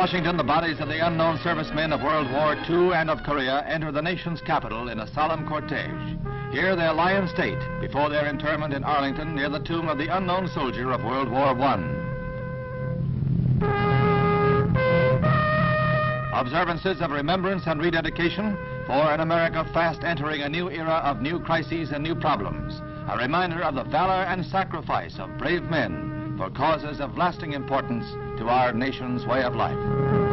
Washington, the bodies of the unknown servicemen of World War II and of Korea enter the nation's capital in a solemn cortege. Here they'll lie in state before their interment in Arlington near the tomb of the unknown soldier of World War I. Observances of remembrance and rededication for an America fast entering a new era of new crises and new problems. A reminder of the valor and sacrifice of brave men for causes of lasting importance to our nation's way of life.